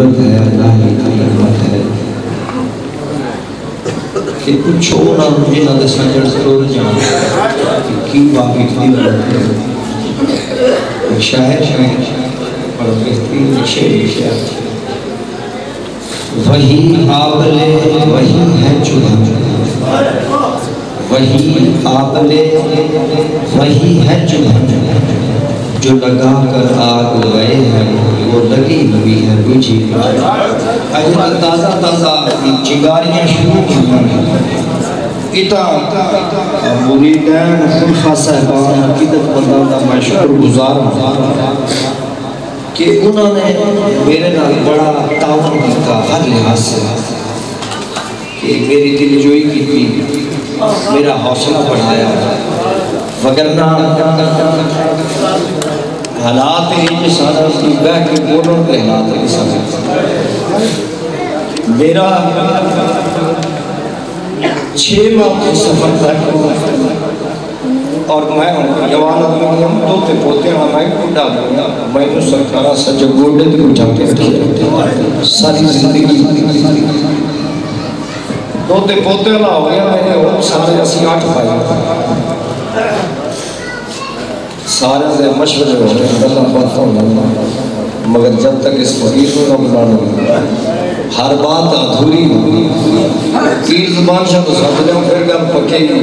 ضرورت ہے اللہ کی رحمت ہے کہ کچھ ہونا جنہوں نے سجڑ ضرور جان کی باقی تھی شاعر اور بہترین شعر وہی آبلے وہی ہے چولہا وہی آبلے وہی ہے چولہا جو لگا کر آگ لگائے ہیں وہ لگی ہوئی ہے بجھی اجل تازہ تازہ چنگاریاں شروع ہوئی اتا مریدین خلفہ صاحبان عقیدت مندان کا میں شکر گزار ہوں کہ انہوں نے میرے نال بڑا تعاون کیا ہر لحاظ سے کہ میری دل جوئی کی تھی میرا حوصلہ بڑھایا وگرنہ حالات ہی جسانا کی بہ کے بولوں کے حالات ہی جسانا میرا 6 ماہ کی سفر تک اور میں جوان آدمی ہوں تو تے پوتے ہوں میں کھڑا دوں میں تو سرکارہ سجا گوڑے تے کچھ آتے رکھے ساری زندگی تو تے پوتے اللہ ہو گیا میں نے وہ سارے اسی 8 پائی سارے سے مشورے ہو گئے اللہ بات ہونا مگر جب تک اس فقیر کو نہ بلانا ہر بات ادھوری ہوگی پیر زبان شاہ تو ساتھ جاؤں پھر گا پکے گی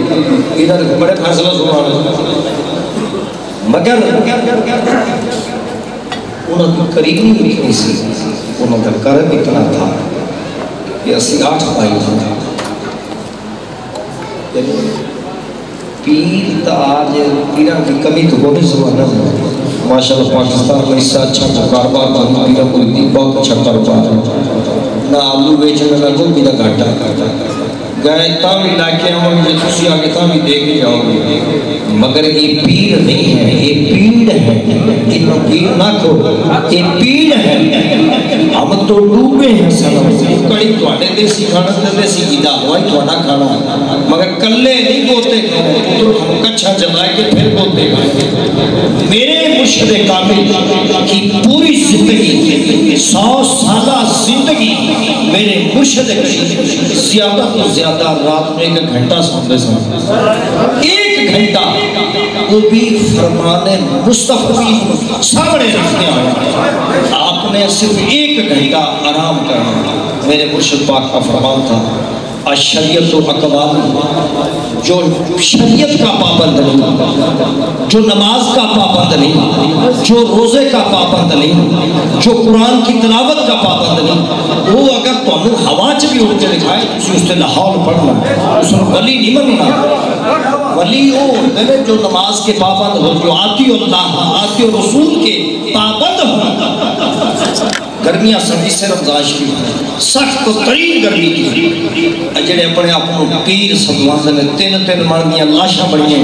ادھر بڑے فیصلہ سنا مگر انہوں نے قریبی اتنی سی انہوں نے کرم اتنا تھا کہ اسی 8 پائی تھا پیر تا آج پیران کی کمی تو بہت زمانہ ہے ماشاءاللہ پاکستان میں اس سے اچھا کاروبار بہت پیران کو اتنی بہت اچھا کاروبار ہے نہ آلو بیچنے میں کو بھی نہ گھاٹا گئے تاں بھی لاکے ہوں مجھے تسی آگے تاں بھی دیکھ جاؤ گے مگر یہ پیر نہیں ہے یہ پیڑ ہے انہوں پیر نہ کھو یہ پیڑ ہے ہم تو ڈوبے ہیں سنم کڑی توڑے دیسی کھانا تے دیسی گیدہ ہوائی توڑا کھانا مگر کلے نہیں گوتے کھانے پتر ہم کچھا جلائے کے پھر گوتے کھانے میرے مرشد کامل کی پوری زندگی 100 سالہ زندگی میرے مرشد کی زیادہ تو زیادہ رات میں 1 گھنٹہ سنتے سنتے 1 گھنٹہ وہ بھی فرمان مصطفی سامنے رکھنے آیا آپ نے صرف 1 گھنٹہ آرام کرنا میرے مرشد پاک کا فرمان تھا شریعت و اقوال جو شریعت کا پابند نہیں جو نماز کا پابند نہیں جو روزے کا پابند نہیں جو قرآن کی تلاوت کا پابند نہیں وہ اگر تو ہمیں ہوا چ بھی اٹھ کے دکھائے تو اس نے لاہور پڑھنا اس نے ولی نہیں بننا ولی وہ ہوتے جو نماز کے پابند ہو جو آتی اللہ آتی رسول کے پابند ہو گرمیاں سردی سے رمضان شریف سخت و ترین گرمی کی جڑے اپنے آپ پیر سمجھواندے نے 3 مرمیاں لاشاں بڑی ہیں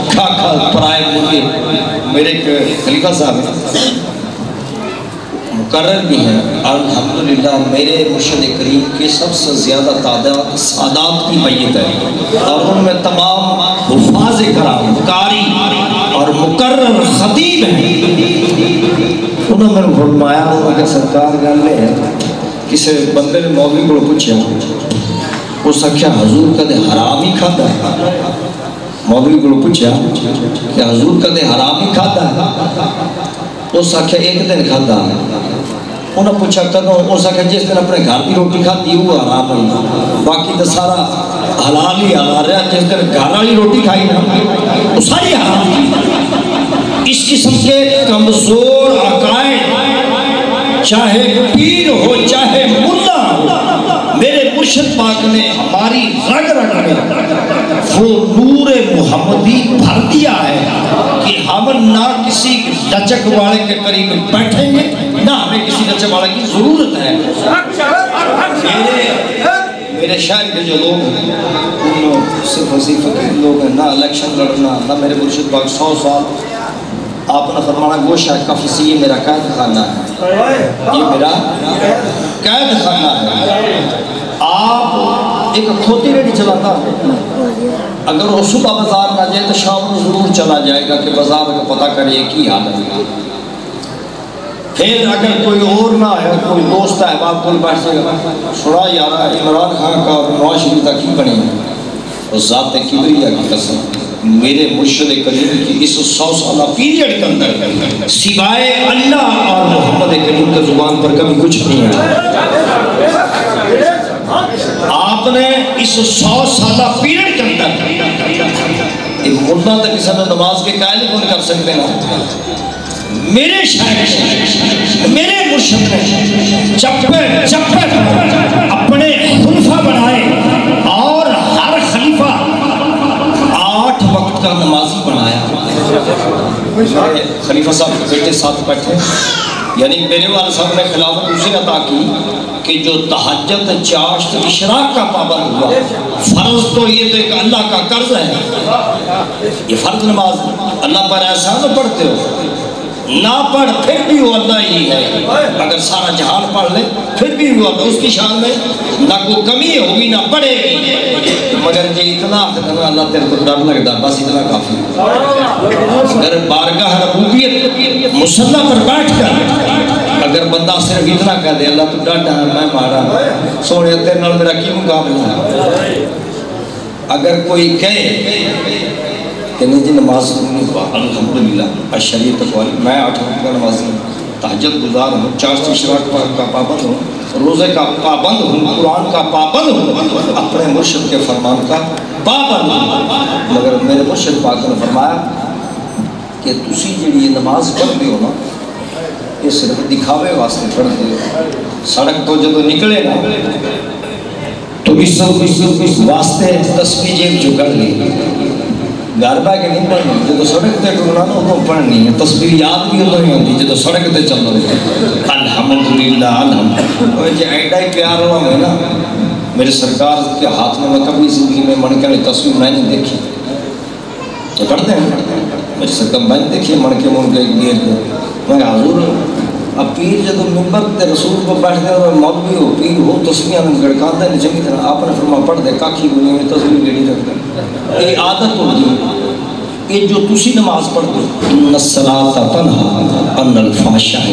کھا کھا پرائے مجھے میرے خلیفہ صاحب مقرر بھی ہیں الحمدللہ میرے مرشد کریم کے سب سے زیادہ تعداد سادات کی میت ہے اور ان میں تمام حفاظ کرام قاری اور مقرر خطیب ہیں انہوں نے فرمایا کہ سرکار گل ہے کسی بندے نے مولوی کو پوچھا اس آخیا حضور کدے حرام ہی کھاتا ہے مولوی کو پوچھا کہ حضور کدے حرام ہی کھاتا ہے اس آخیا 1 دن کھاتا ہے انہوں نے پوچھا کدوں اس آخیا جس دن اپنے گھر کی روٹی کھاتی وہ حرام ہے باقی تو سارا حلال ہی حلال رہا جس دن گھر والی روٹی کھائی نا وہ ساری حرام تھی اس قسم کے کمزور عقائد چاہے پیر ہو چاہے ملا ہو میرے مرشد پاک نے ہماری رگ رگ میں وہ نور محمدی بھر دیا ہے کہ ہم نہ کسی لچک والے کے قریب بیٹھیں گے نہ ہمیں کسی لچک والے کی ضرورت ہے میرے شاعر کے جو لوگ ہیں صرف وظیفہ کے لوگ ہیں نہ الیکشن لڑنا نہ میرے مرشد پاک 100 سال آپ نے فرمانا گوشہ کفسی یہ میرا قید خانہ ہے یہ میرا قید خانہ ہے آپ ایک کھوتی ریڈی چلاتا اگر وہ صبح بازار نہ جائے تو شام کو ضرور چلا جائے گا کہ بازار کا پتہ کرے کی حالت ہے پھر اگر کوئی اور نہ ہے، کوئی دوست ہے باپ کوئی بیٹھ جائے گا، سنا یارا عمران خان کا اور نواز شریف کا کی بنے گا؟ اس ذات کبریا کی قسم میرے مرشد کریم کی اس 100 سالہ پیریڈ کے اندر سوائے اللہ اور محمد کریم کے زبان پر کبھی کچھ نہیں ہے۔ آپ نے اس 100 سالہ پیریڈ کے اندر مدہ تک کسی نے نماز کے قائل کون کر سکتے نا؟ میرے شاعر میرے مرشد نے چپے چپے اپنے خلفہ بنائے اور ہر خلیفہ 8 وقت کا نمازی بنایا۔ خلیفہ صاحب کے بیٹے ساتھ بیٹھے، یعنی میرے والد صاحب نے خلافت اسے عطا کی کہ جو تہجد چاشت اشراق کا پابند ہوا، فرض تو یہ تو ایک اللہ کا قرض ہے، یہ فرض نماز اللہ پر احسان پڑھتے ہو، نہ پڑھ پھر بھی وہ اللہ ہی ہے، اگر سارا جہان پڑھ لے پھر بھی وہ اللہ، اس کی شان میں نہ کوئی کمی ہوگی نہ پڑے گی، مگر یہ اتنا اللہ تیرے کو ڈر لگتا بس اتنا کافی۔ اگر بارگاہ ربوبیت مصلی پر بیٹھ کر اگر بندہ صرف اتنا کہہ دے اللہ تو ڈاڈا ہے میں مارا سونے تیرے نال میرا کی مقابلہ ہے، اگر کوئی کہے کہ نہیں جی نماز نہیں ہوا الحمدللہ شریعت تقوی میں 8 وقت کا نمازی ہوں، تہجد گزار ہوں، چاشت اشراق کا پابند ہوں، روزے کا پابند ہوں، قرآن کا پابند ہوں، اپنے مرشد کے فرمان کا پابند ہوں، مگر میرے مرشد پاک نے فرمایا کہ تسی جڑی یہ نماز پڑھتے ہو نا یہ صرف دکھاوے واسطے پڑھتے ہو، سڑک تو جب نکلے نا تو اس واسطے تسبیح جیب جو کر لی گھر بہ کے نہیں پڑھنی، جب سڑک تے ٹرنا نا ادو پڑھنی ہے، تسبیح یاد بھی ادو ہی ہوتی جب سڑک تے چل رہے الحمدللہ الحمدللہ۔ جی ایڈا ہی پیار ہوا میں نا میرے سرکار کے ہاتھ میں کبھی زندگی میں منکے والی تصویر میں نہیں دیکھی، یہ پڑھتے ہیں میرے سرکار میں نے دیکھی منکے منکے گیر کے، میں حضور اب پیر جب ممبر تے رسول کو بیٹھتے اور مولوی ہو پیر ہو تسبیحاں گڑکاتا ہے چنگی طرح آپ نے فرمایا پڑھ دے کاکھی کو نہیں تصویر گڑی رکھتا، یہ عادت ہوتی ہے، یہ جو تسی نماز پڑھتے ان الصلاۃ تنہی عن الفحشاء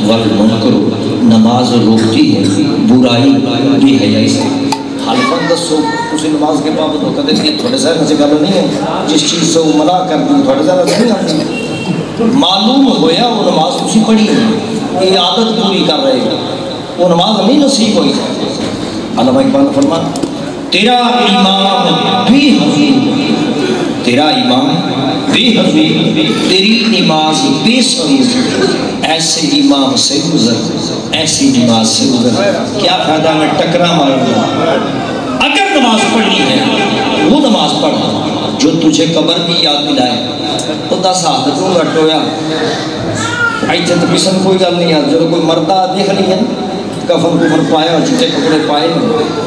والمنکر، نماز روکتی ہے برائی بے حیائی سے۔ حالفاً دسو تسی نماز کے پابند ہو کہتے ہیں تھوڑے ذہن سے گل نہیں ہے جس چیز سے وہ منع کر دی تھوڑے ذہن سے نہیں آتی، معلوم ہویا وہ نماز تسی پڑھی ہے، یہ عادت پوری کر رہے گا وہ نماز نہیں نصیب ہوئی۔ علامہ اقبال فرمان تیرا امام بھی حضور، تیرا امام بھی حضور، تیری نماز بے سوز، ایسے امام سے گزر ایسی نماز سے گزر، کیا فائدہ میں ٹکرا ماروں؟ اگر نماز پڑھنی ہے وہ نماز پڑھ جو تجھے قبر کی یاد دلائے، خدا ساتھ تو گھٹویا ایتھے تو کسی کوئی گل نہیں ہے، جب کوئی مردہ دیکھ لی ہے کفن کفن پایا چٹے کپڑے پائے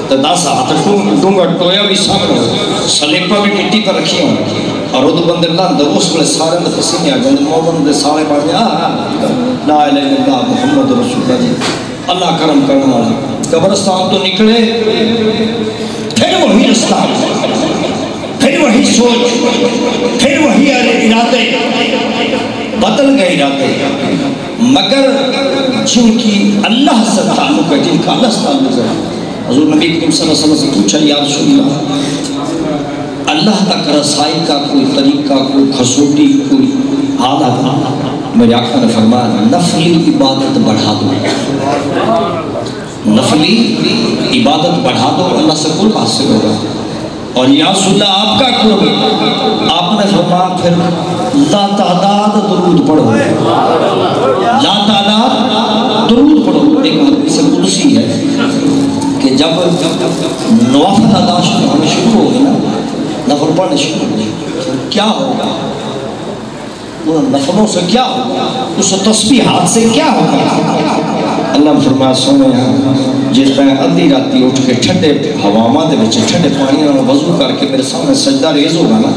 تو 10 ہاتھ ڈونگا ٹویا بھی سامنے ہو، سلیپا بھی مٹی پر رکھی ہوں اور وہ تو بندے لان دو اس میں سارے میں پسینے آ گئے مومن دے سارے پڑھ گئے لا الہ الا اللہ محمد رسول اللہ جی اللہ کرم کرنے والا۔ قبرستان تو نکلے پھر وہی رستہ، پھر وہی سوچ، پھر وہی ارادے، بدل گئے ارادے، مگر جن کی اللہ سے تعلق ہے، جن کا اللہ سے تعلق ہے۔ حضور نبی کریم صلی اللہ علیہ وسلم سے پوچھا یا رسول اللہ اللہ تک رسائی کا کوئی طریقہ کوئی خصوصی کوئی عادت؟ میرے آقا نے فرمایا نفلی عبادت بڑھا دو، نفلی عبادت بڑھا دو اللہ سے قرب حاصل ہوگا۔ اور یا رسول اللہ آپ کا قرب؟ آپ نے فرمایا پھر لا تعداد درود پڑھو، لا تعداد درود پڑھو۔ ایک حدیث قدسی ہے کہ جب نوافل ادا ہونے شروع ہو گئے نا، نفل پڑھنے شروع ہو گئے، کیا ہوگا نفلوں سے، کیا ہوگا اس تسبیحات سے، کیا ہوگا؟ اللہ نے فرمایا سونے جس طرح ادھی راتی اٹھ کے ٹھنڈے ہواواں دے وچ ٹھنڈے پانی نال وضو کر کے میرے سامنے سجدہ ریز ہوگا نا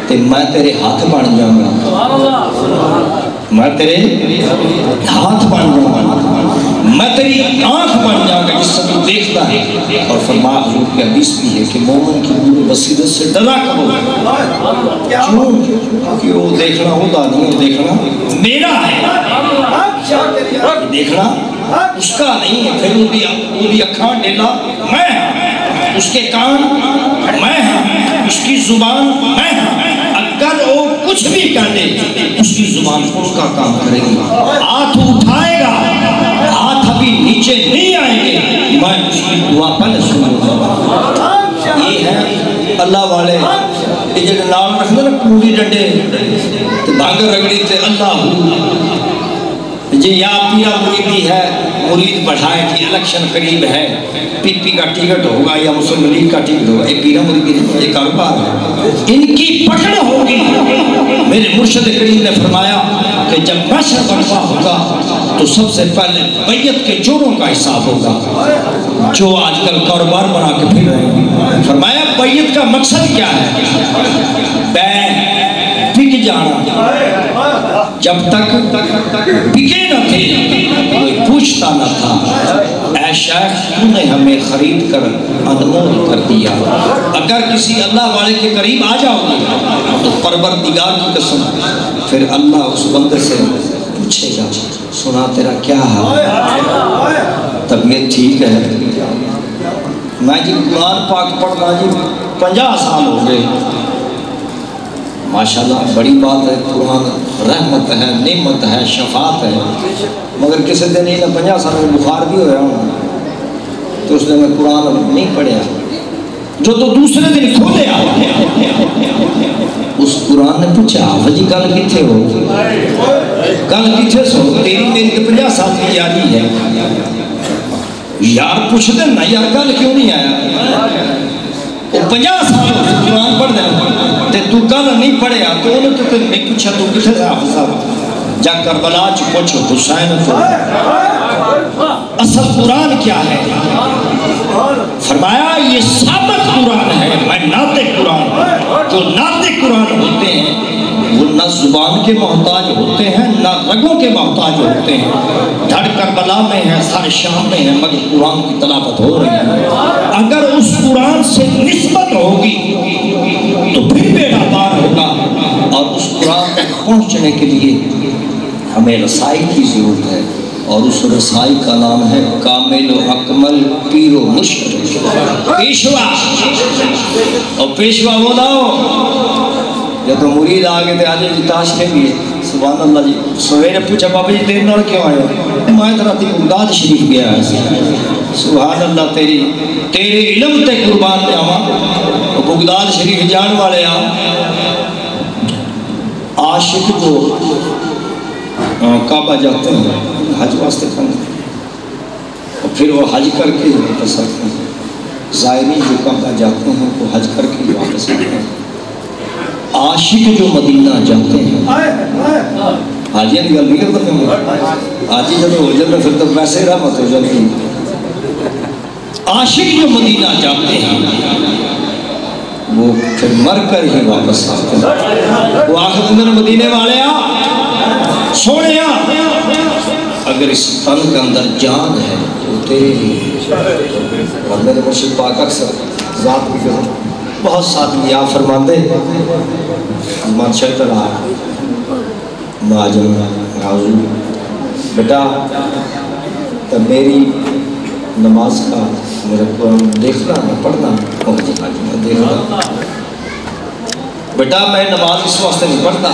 تے میں تیرے ہاتھ بن جاؤں گا، میں تیرے ہاتھ بن جاؤں گا، میں تیری آنکھ بن جاؤں گا جس سے تو دیکھتا ہے۔ اور فرمایا حضور کی حدیث بھی ہے کہ مومن کی نور بصیرت سے ڈرا کرو، کیوں کہ وہ دیکھنا ہوتا نہیں، وہ دیکھنا میرا ہے۔ دیکھنا اس کا نہیں ہے، پھر اُنہی اکھان ڈیلا میں ہاں، اس کے کان میں ہاں، اس کی زبان میں ہاں، اگر وہ کچھ بھی کہہ دے اس کی زبان اس کا کام کرے گی، ہاتھ اٹھائے گا ہاتھ ابھی نیچے نہیں آئیں گے، میں اس کی دعا پہلے سنوں گا۔ یہ ہے اللہ والے یہ جڑے نام رکھتے نا کوڑی ڈنڈے تے بھانگ رگڑی تے اللہ جی یا پیرا مریدی ہے، مرید بڑھائے کہ الیکشن قریب ہے، پی پی کا ٹکٹ ہوگا یا مسلم لیگ کا ٹکٹ ہوگا، یہ پیرا مریدی نہیں، یہ کاروبار ہے، ان کی پکڑ ہوگی۔ میرے مرشد کریم نے فرمایا کہ جب محشر برپا ہوگا تو سب سے پہلے بیعت کے چوروں کا حساب ہوگا، جو آج کل کاروبار بنا کے پھر رہے ہیں۔ فرمایا بیعت کا مقصد کیا ہے؟ بک جانا، جب تک بکے نہ تھے کوئی پوچھتا نہ تھا، اے شیخ تو نے ہمیں خرید کر انمول کر دیا۔ اگر کسی اللہ والے کے قریب آ جاؤ گے تو پروردگار کی قسم پھر اللہ اس بندے سے پوچھے گا سنا تیرا کیا حال ہے، طبیعت ٹھیک ہے؟ میں جی قرآن پاک پڑھنا جی 50 سال ہو گئے، ماشاءاللہ بڑی بات ہے، قرآن رحمت ہے، نعمت ہے، شفاعت ہے، مگر کسی دن ہی 50 سال میں بخار بھی ہویا ہوں تو اس نے میں قرآن نہیں پڑھیا، جو تو دوسرے دن کھولے اس قرآن نے پوچھا حافظ کل کتھے ہو، کل کتھے سو، تیری میری تو 50 سال کی یادی ہے، یار پوچھ دیں نا یار کل کیوں نہیں آیا، وہ 50 سال ہو قرآن پڑھ دیں تے تو کل نہیں پڑھیا، تو انہوں تو نہیں پوچھا تو کتھے سے حافظ صاحب، جا کربلا چ پوچھو حسین تو اصل قرآن کیا ہے؟ فرمایا یہ ثابت قرآن ہے، میں ناطق قرآن، جو ناطق قرآن ہوتے ہیں وہ نہ زبان کے محتاج ہوتے ہیں نہ رگوں کے محتاج ہوتے ہیں، دھڑ کربلا میں ہے، سر شام میں ہے، مگر قرآن کی تلاوت ہو رہی ہے۔ اگر اس قرآن سے نسبت ہوگی تو پھر بیڑا پار ہوگا، اور اس قرآن تک پہنچنے کے لیے ہمیں رسائی کی ضرورت ہے، اور اس رسائی کا نام ہے کامل و اکمل پیر و مرشد پیشوا۔ اور پیشوا وہ نہ ہو جب مرید آگے تھے آج جی تاش کے لیے سبحان اللہ جی، سویرے پوچھا بابا جی دیر نال کیوں آئے، میں تو راتی بغداد شریف گیا ہے، سبحان اللہ تیرے علم تے قربان دے آواں، بغداد شریف جان والے عاشق جو کعبہ جاتے ہیں حج واسطے کرنے، اور پھر وہ حج کر کے واپس آتے ہیں، زائرین جو کعبہ جاتے ہیں وہ حج کر کے واپس آتے ہیں، عاشق جو مدینہ جاتے ہیں، حاجیاں دی گل نہیں کرتے ہیں، حاجی جب ہو جاتے پھر تو پیسے رحمت ہو جاتی ہے، عاشق جو مدینہ جاتے ہیں وہ پھر مر کر ہی واپس آتے ہیں، وہ آخر میں مدینے والے سونے اگر اس تن کے اندر جان ہے تو تیرے لیے، اور میرے مرشد پاک اکثر ذات کی قسم بہت ساتھ یا فرماتے زمان شہد رہا مہاجم حاضر بیٹا تب میری نماز کا میرا قرآن دیکھنا ہے پڑھنا دیکھنا، بیٹا میں نماز اس واسطے نہیں پڑھتا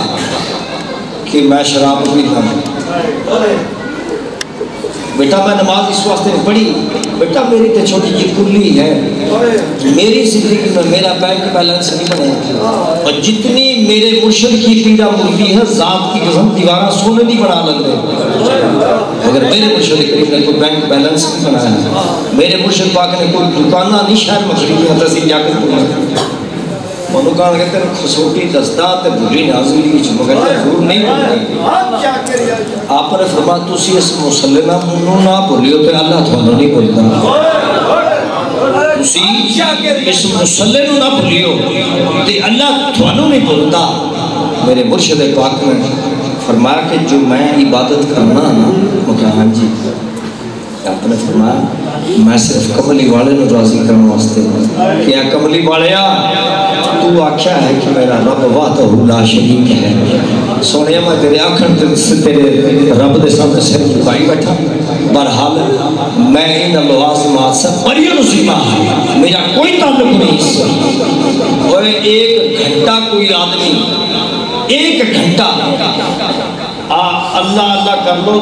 کہ میں شراب پیتا ہوں، بیٹا میں نماز اس واسطے نہیں پڑھی، بیٹا میری تو چھوٹی جی کلی ہے، میری زندگی میں میرا بینک بیلنس نہیں بنے، اور جتنی میرے مرشد کی پیڑا مردی ہے ذات کی قسم دیوارہ سونے نہیں بنا لگتے، اگر میرے مرشد کریم نے کوئی بینک بیلنس نہیں بنایا، میرے مرشد پاک نے کوئی دکانہ نہیں شہر مخریدی ہے تسی جا کر پڑھا، انہوں کہا کہتے ہیں خسوٹی دستا تے بھری نازلی کی مگر ضرور نہیں بھولتا، آپ نے فرمایا تسی اس مسلمہ منوں نہ بھولیو تے اللہ تھوڑا نہیں بھولتا، تسی اس مسلمہ نہ بھولیو تے اللہ تھوڑا نہیں بھولتا۔ میرے مرشد پاک نے فرمایا کہ جو میں عبادت کرنا نا مکہ ہاں جی آپ نے فرمایا میں صرف کملی والے نو راضی کرنے واسطے کیا کملی والیا تو آکھیا ہے کہ میرا رب وحدہ لا شریک ہے سونے میں تیرے آکھن سے تیرے رب دے سامنے سر جھکائی بیٹھا بہرحال میں ان لوازمات سے بری نصیبہ میرا کوئی تعلق نہیں اس اور ایک گھنٹہ کوئی آدمی ایک گھنٹہ اللہ اللہ کر لو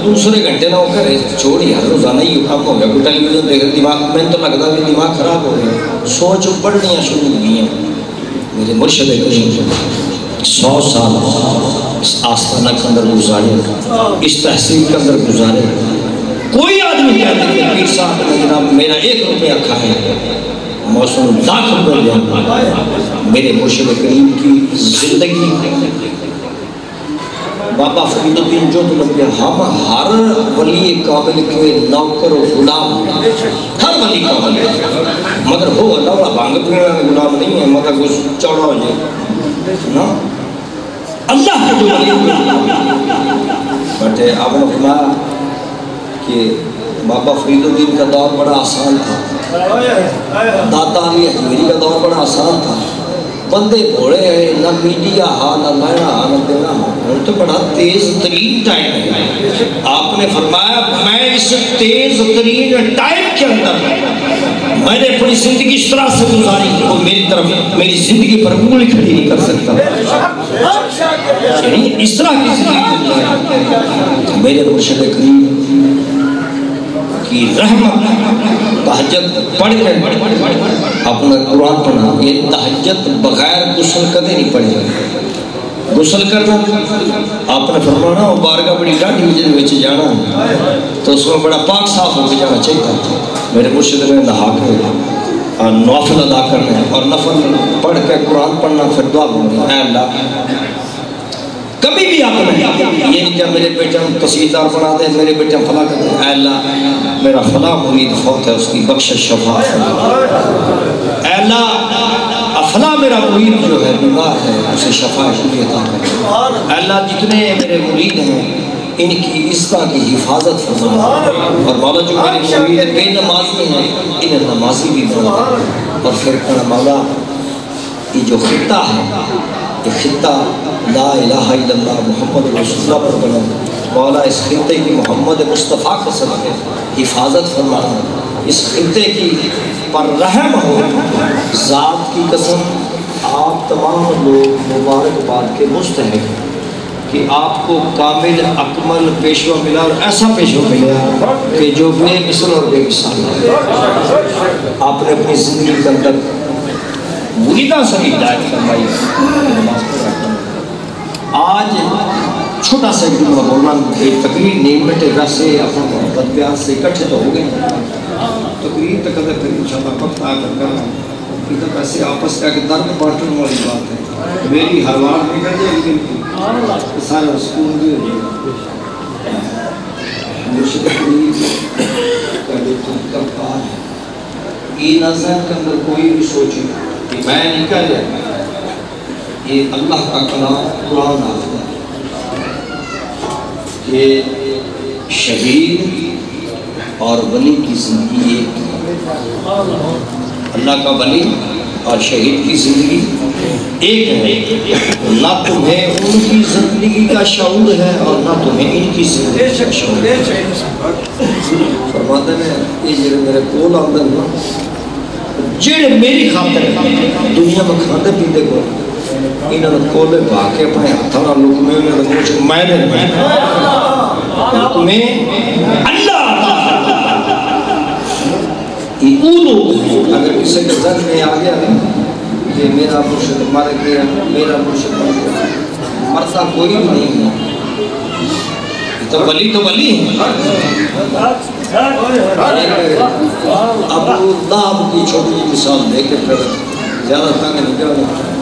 دوسرے گھنٹے نہ ہو کرے چھوڑی ہر روزانہ ہی کام ہو گیا کوئی ٹیلی ویژن دیکھ دماغ میں تو لگتا ہے کہ دماغ خراب ہو گیا سوچ پڑھنیاں شروع ہو گئی ہیں میرے مرشد کریم 100 سال اس آستانہ کے اندر گزارے اس تحصیل کے اندر گزارے کوئی آدمی کہتے ہیں کہ پیر صاحب نے جناب میرا 1 روپیہ کھائے موسم لاکھ روپے دیا میرے مرشد کریم کی زندگی بابا فرید الدین جو لگیا ہم ہر ولی کامل کے نوکر و غلام ہر ولی کامل مگر ہو اللہ والا بانگ پینے میں غلام نہیں ہے مگر کچھ چوڑا ہو جائے نا اللہ کے جو ولی بٹے آپ نے فرمایا کہ بابا فرید الدین کا دور بڑا آسان تھا داتا علی اجمیری کا دور بڑا آسان تھا بندے بھوڑے ہیں نہ میڈیا ہاں نہ لینا ہاں نہ دینا ہاں وہ تو بڑا تیز ترین ٹائم ہے آپ نے فرمایا میں اس تیز ترین ٹائم کے اندر میں نے اپنی زندگی اس طرح سے گزاری کوئی میری طرف میری زندگی پر انگلی کھڑی نہیں کر سکتا یعنی اس طرح کی زندگی گزاری میرے مرشد کریم کی رحمت تہجد پڑھ کے اپنا قرآن پڑھنا یہ تہجد بغیر غسل کدے نہیں پڑھے غسل کرنا آپ نے فرمانا وہ بارگاہ بڑی ڈاڈی مجھے وچ جانا تو اس میں بڑا پاک صاف ہو کے جانا چاہیے میرے مرشد نے نہا کے نوافل ادا کرنا اور نفل پڑھ کے قرآن پڑھنا پھر دعا کرنا اے اللہ کبھی بھی آپ نے یہ نہیں کہ میرے بیٹے ہم تحصیلدار بنا دیں میرے بیٹے ہم فلاں کر دیں اے اللہ میرا فلاں مرید فوت ہے اس کی بخشش شفاعت اے اللہ فلاں میرا مرید جو ہے بیمار ہے اسے شفاعت عطا کر اے اللہ جتنے میرے مرید ہیں ان کی عزت کی حفاظت فرما اور مولا جو میرے مرید بے نمازی ہیں انہیں نمازی بھی بنا اور پھر کہنا مولا یہ جو خطہ ہے یہ خطہ لا الہ الا اللہ محمد رسول اللہ پر بنا مولا اس خطے کی محمد مصطفیٰ کے صدقے حفاظت فرمانا اس خطے کی پر رحم ہو ذات کی قسم آپ تمام لوگ مبارکباد کے مستحق کہ آپ کو کامل اکمل پیشوا ملا اور ایسا پیشوا ملا کہ جو بے مثل اور بے مثال ہے آپ نے اپنی زندگی کے اندر مریدہ سے ہدایت فرمائی آج چھوٹا سا جملہ بولنا ایک تقریر نہیں بیٹھے ویسے اپنا محبت پیار سے اکٹھے تو ہو گئے تقریر تک اگر پھر انشاءاللہ وقت آ کر کرنا یہ تو ویسے آپس کا کہ درد بانٹنے والی بات ہے میری ہر بار نکل جائے لیکن سارا سکون بھی ہو جائے مرشد کریم کا جو طریقہ کار ہے یہ نظر کے اندر کوئی بھی سوچے کہ میں نہیں کر رہا یہ اللہ کا کلام قرآن آتا ہے کہ شہید اور ولی کی زندگی ایک اللہ کا ولی اور شہید کی زندگی ایک ہے نہ تمہیں ان کی زندگی کا شعور ہے اور نہ تمہیں ان کی زندگی کا شعور ہے فرماتے ہیں یہ جو میرے کول آمدن نا جیڑے میری خاطر دنیا میں کھاتے پیتے کو انہوں نے کولے باقے اپنے ہاتھانا لکمے انہوں نے مجھے مائنے لکمے اللہ یہ اولو اگر کسی کے ذہن میں آ گیا کہ میرا مرشد مر گیا میرا مرشد مر گیا مرتا کوئی بھی نہیں ہے تو ولی ہے ابو لہب کی چھوٹی جی مثال دے کے پھر زیادہ تنگ نہیں کرنا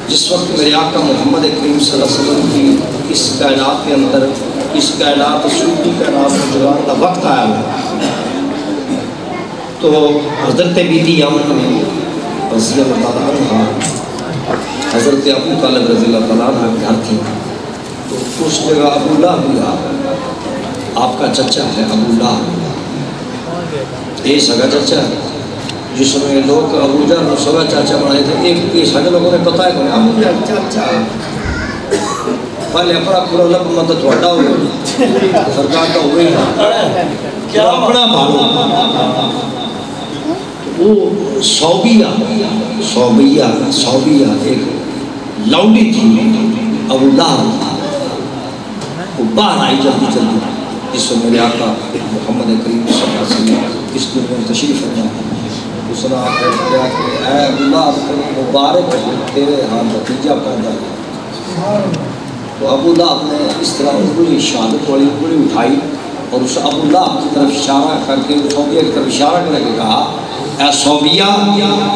جس وقت میرے آقا محمد کریم صلی اللہ علیہ وسلم کی اس کائنات کے اندر اس کائنات سوٹی کائنات میں جلان کا وقت آیا ہے تو حضرت بیٹی یمن رضی اللہ تعالیٰ عنہ حضرت ابو طالب رضی اللہ تعالیٰ عنہ گھر تھی تو اس جگہ ابو لہب بھی آ آپ کا چچا ہے ابو لہب، یہ سگا چچا ہے جس میں لوگ ابو جہل کو سگا چاچا بنائے تھے. ایک سارے لوگوں نے پتا ہے کہ ابو جہل چاچا پہلے اپنا پورا لب مدد تھوڑا ہو سرکار کا ہوئے کیا اپنا بھالو. وہ صوبیہ ایک لوڈی تھی ابو لہب، وہ باہر آئی جلدی جس سے میرے آقا محمد کریم صلی اللہ علیہ وسلم اس دنیا میں تشریف فرما. اس نے آقا کیا کہ اے ابو لہب مبارک تیرے ہاں بھتیجا پیدا ہے. تو ابو لہب نے اس طرح انگلی شہادت والی انگلی اٹھائی اور اس ابو لہب کی طرف اشارہ کر کے صوبیہ کی طرف اشارہ کر کے کہا اے صوبیہ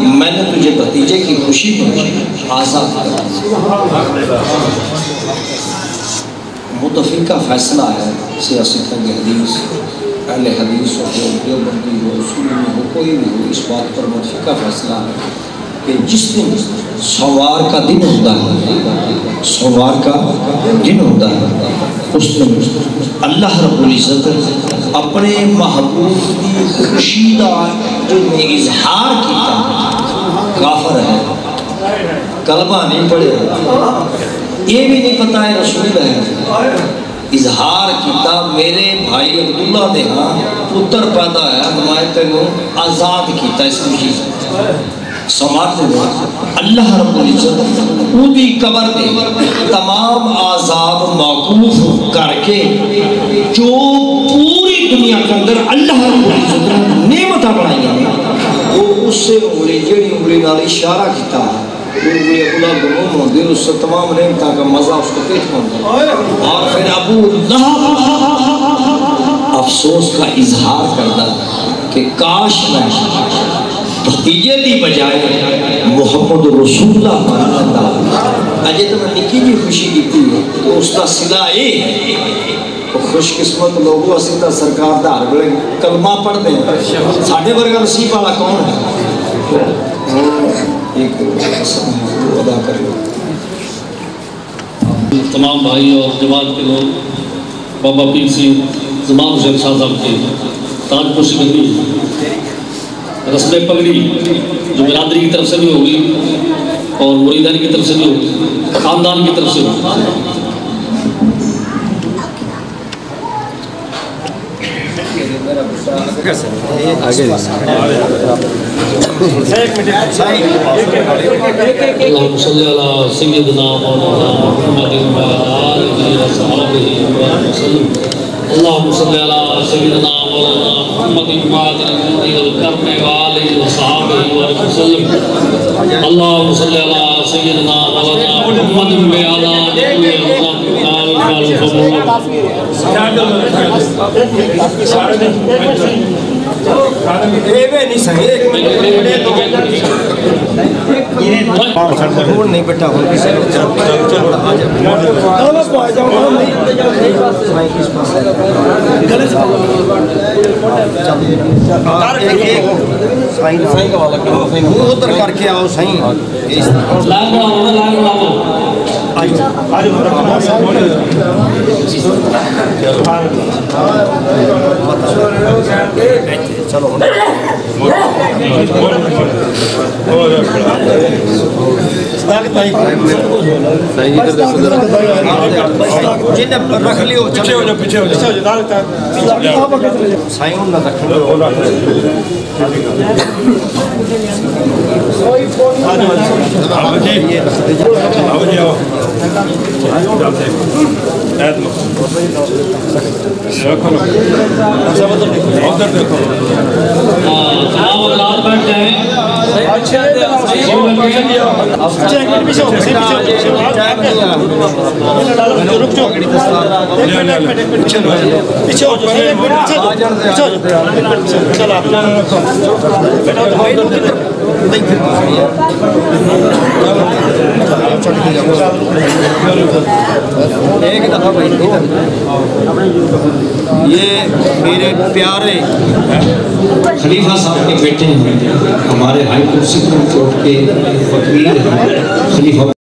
میں نے تجھے بھتیجے کی خوشی میں آزاد کر دیا. متفقہ فیصلہ ہے سیاستوں کی حدیث، اہل حدیث ہو دیوبندی ہو سنی ہو کوئی بھی ہو، اس بات پر متفقہ فیصلہ ہے کہ جس دن سوار کا دن ہوتا ہے اس دن اللہ رب العزت اپنے محبوب کی خوشی کا جو اظہار کیا کافر ہے، کلمہ نہیں پڑھے، یہ بھی نہیں پتا ہے رسول ہے، اظہار کیتا میرے بھائی عبداللہ دے ہاں پتر پیدا ہے نمائے تینوں آزاد کیتا اس خوشی سماعت دے. اللہ رب العزت اودی قبر دے تمام آزاد موقوف کر کے جو پوری دنیا کے اندر اللہ رب العزت نعمتہ بڑھائی ہیں وہ اس سے انگلی جیڑی انگلی نال اشارہ کیتا ہے انگلی ابولا گموم ہوندی اس سے تمام نعمتہ کا مزہ اس کو پیٹ ہوندی. اور پھر ابو لہب افسوس کا اظہار کرتا کہ کاش میں بھتیجے دی بجائے محمد رسول اللہ مانتا. اجے تو میں نکی بھی خوشی کی تھی تو اس کا صلہ یہ ہے کہ خوش قسمت لوگوں اسی تا سرکار دا ہر بڑے کلمہ پڑھ دیں. ساڑھے برگا نصیب والا کون ہے؟ ایک قسم ادا کریں. تمام بھائی اور جماعت کے لوگ بابا پیر سنگھ زمان حسین شاہ صاحب کے تاج پوشی بندی رسم پگڑی جو برادری کی طرف سے بھی ہوگی اور مریدانی کی طرف سے بھی ہوگی، خاندان کی طرف سے ہوگی. اللہم صلی علی سیدنا مولانا محمد وآلہ وصحبہ وسلم. اللہم صلی علی سیدنا مولانا محمد والکرم وآلہ وصحبہ وسلم. اللہم صلی علی سیدنا مولانا محمد وآلہ نہیں بیٹا ادھر کر کے آؤ سائیں چلو رکھ لیو پیچھے سائیں نہ رکھ لو. ایک دفعہ بھائی یہ میرے پیارے خلیفہ صاحب کے بیٹے ہیں، ہمارے ہائی کرسی پر چوٹ کے فقیر ہیں خلیفہ